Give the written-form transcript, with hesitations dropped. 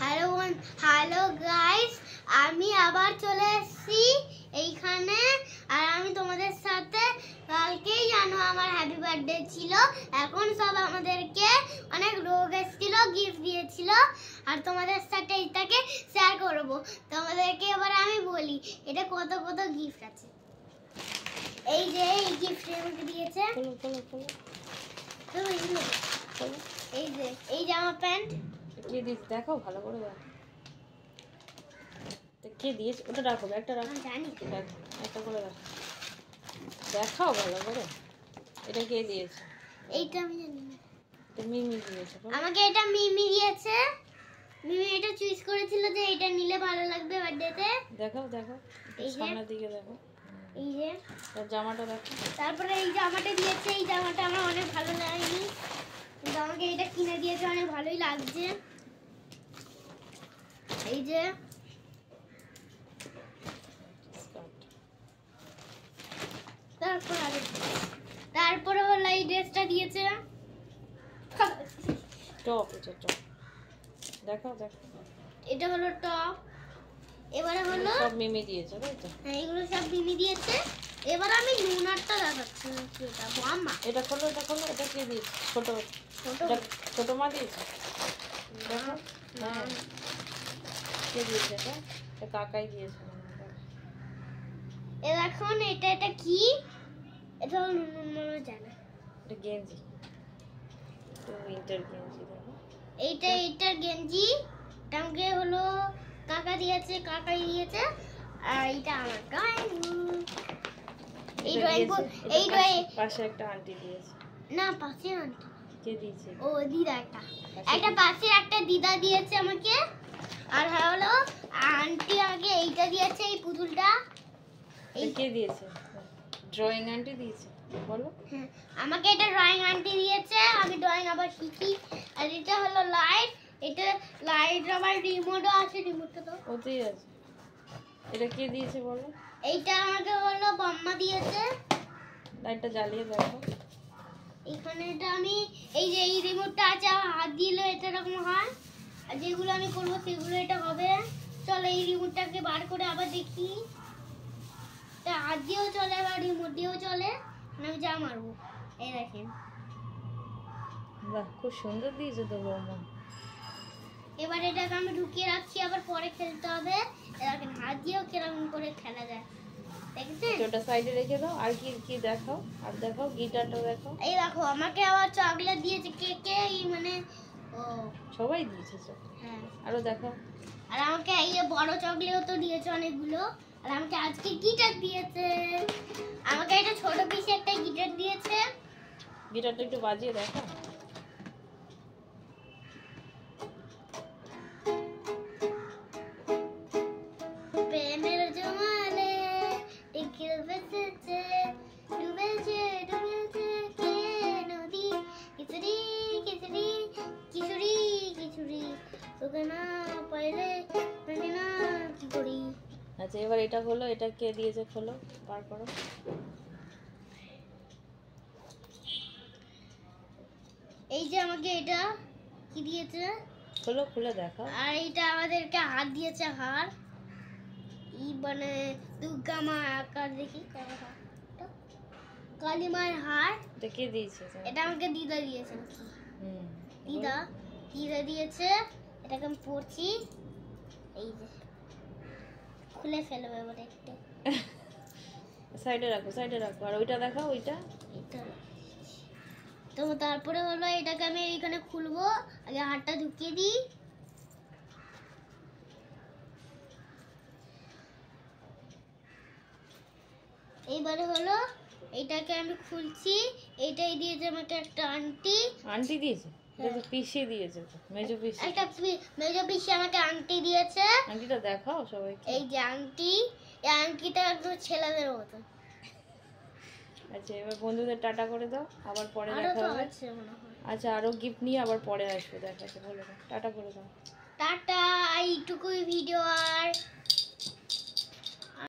Hello guys, আমি আবার চলে এসেছি এইখানে। আর আমি তোমাদের সাথে কালকেই জানো আমার হ্যাপি বার্থডে ছিল। এখন সব আমাদেরকে অনেক লোক এসেছিল, গিফট দিয়েছিল। আর তোমাদের সাথে এটাকে শেয়ার করব। তোমাদেরকে এবার আমি বলি এটা কত কত গিফট আছে। এই যে এই গিফট আমাকে দিয়েছে, এই যে এই জামা প্যান্ট কে দিয়েছে দেখো ভালো করে দেখো। কে দিয়েছে ওটা রাখো, একটা রাখো, জানি একটা করে রাখো, দেখাও ভালো করে। এটা কে দিয়েছে? এইটা আমি জানি না। এটা মিমি দিয়েছে। আমাকে এটা মিমি দিয়েছে। মিমি এটা চুজ করেছিল যে এটা নিলে ভালো লাগবে বার্থডেতে। দেখাও দেখাও, এই সামনের দিকে দেখো। এই যে তার জামাটা দেখো। তারপরে এই জামাটা দিয়েছে। এই জামাটা আমার অনেক ভালো লাগেনি, কিন্তু আমাকে এটা কিনে দিয়েছে, অনেক ভালোই লাগছে। এই যে তারপরে হলো এই ড্রেসটা দিয়েছে। টপ, এটা টপ দেখাও দেখো। এটা হলো টপ। এবারে হলো সব মিমি দিয়েছে তাই তো? হ্যাঁ, এগুলো সব মিমি দিয়েছে। এবার আমি নুনারটা দেখাচ্ছি। এটা মামা, এটা খোলো, এটা খোলো। এটা কে দিয়েছে? ছোট ছোট ছোট মা দিয়েছে। দেখো না কে দিয়েছে? এটা কাকাই দিয়েছে। এখন এটা কি? এটা হলো নুন জানা। এটা গেঞ্জি, উইন্টার গেঞ্জি দেখো। এইটার গেঞ্জি টাঙ্গে হলো কাকা দিয়েছে, কাকাই দিয়েছে। আর এটা আমার ড্রয়িং বুক। এই ড্রয়িং পাশে একটা আন্টি দিয়েছে। না, পাশে আন্টি কে দিয়েছে? ও দিদা, একটা পাশে একটা দিদা দিয়েছে আমাকে। আর হলো আন্টি আমাকে এইটা দিয়েছে, এই পুতুলটা। এই কে দিয়েছে? ড্রয়িং আন্টি দিয়েছে বলো। হ্যাঁ, আমাকে এটা ড্রয়িং আন্টি দিয়েছে। আমি ড্রয়িং আবার শিখি। আর এটা হলো লাইট। এটা লাইট আবার রিমোটও আছে। রিমোটটা তো ওতেই আছে। এটা কে দিয়েছে বলো? এইটা আমাকে হলো বাম্মা দিয়েছে। লাইটটা জ্বালিয়ে দেখো। এখানে এটা আমি এই যে এই রিমোটটা আছে, আমার হাত দিলে এটা এরকম হয়। আর যেগুলো আমি করবো সেগুলো এটা হবে। চলো এই রিমোটটাকে বার করে আবার দেখি। এটা হাত দিয়েও চলে, আবার রিমোট দিয়েও চলে। আমি যা মারবো। এই দেখেন, বাহ, খুব সুন্দর দিয়েছে তো বৌমা। এবার এটাকে আমি ঢুকিয়ে রাখছি, আবার পরে খেলতে হবে। দেখেন হাত দিয়েও কিরকম করে খেলা যায়, দেখেছেন? ওটা সাইডে রেখে দাও। আর কি কি দেখাও, আর দেখাও গিটারটা দেখো। এই দেখো আমাকে আবার চকলেট দিয়েছে। কে মানে ও সবাই দিয়েছে তো। হ্যাঁ, আরো দেখাও। আর আমাকে এই যে বড় চকলেটও তো দিয়েছে অনেকগুলো। আর আমাকে আজকে গিটার দিয়েছে। আমাকে একটা ছোট পিসে একটা গিটার দিয়েছে। গিটারটা একটু বাজিয়ে দেখো। প্রেমের জমালে টিকিল বেসেছে, ডুবেছে ডুবেছে কে নদী, কিশোরী কিশোরী কিশোরী কিশোরী, তোকে না পাইলে জানি না কি করি। আচ্ছা, এবার এটা খোলো। এটা কে দিয়েছে খোলো, বার করো। এই যে আমাকে এটা কি দিয়েছে, খোলো, খুলে দেখাও। আর এটা আমাদেরকে হাত দিয়েছে। হার ই মানে দুর্গা মা আকার দেখি, কালী মায়ের হার। এটা কে দিয়েছে? এটা আমাকে দিদা দিয়েছে। হুম, দিদা দিয়েছে। এটাকে আমি পড়ছি। এই যে খুলে ফেলবে এবার একটু। সাইডে রাখো, সাইডে রাখো। আর ওইটা দেখাও, ওইটা। এটা তো তারপরে হলো এটাকে আমি এইখানে খুলবো। আগে হাতটা ঢুকিয়ে দিই। এইবারে হলো এটাকে আমি খুলছি। এইটাই দিয়েছে আমাকে একটা আন্টি। আন্টি দিয়েছে? এটা তো পিসি দিয়েছে তো, মেজো পিসি। একটা মেজো পিসি আমাকে আন্টি দিয়েছে। আন্টিটা দেখাও সবাইকে। এই যে আন্টি, এই আন্টিটা একদম ছেলেদের মতো। আচ্ছা, এবার বন্ধুদের টাটা করে দাও, আবার পরে আরো দেখা তো হবে। আছে মনে হয়। আচ্ছা, আরো গিফট নিয়ে আবার পরে আসবে, দেখাতে বলে দাও, টাটা করে দাও। টাটা, এইটুকুই ভিডিও। আর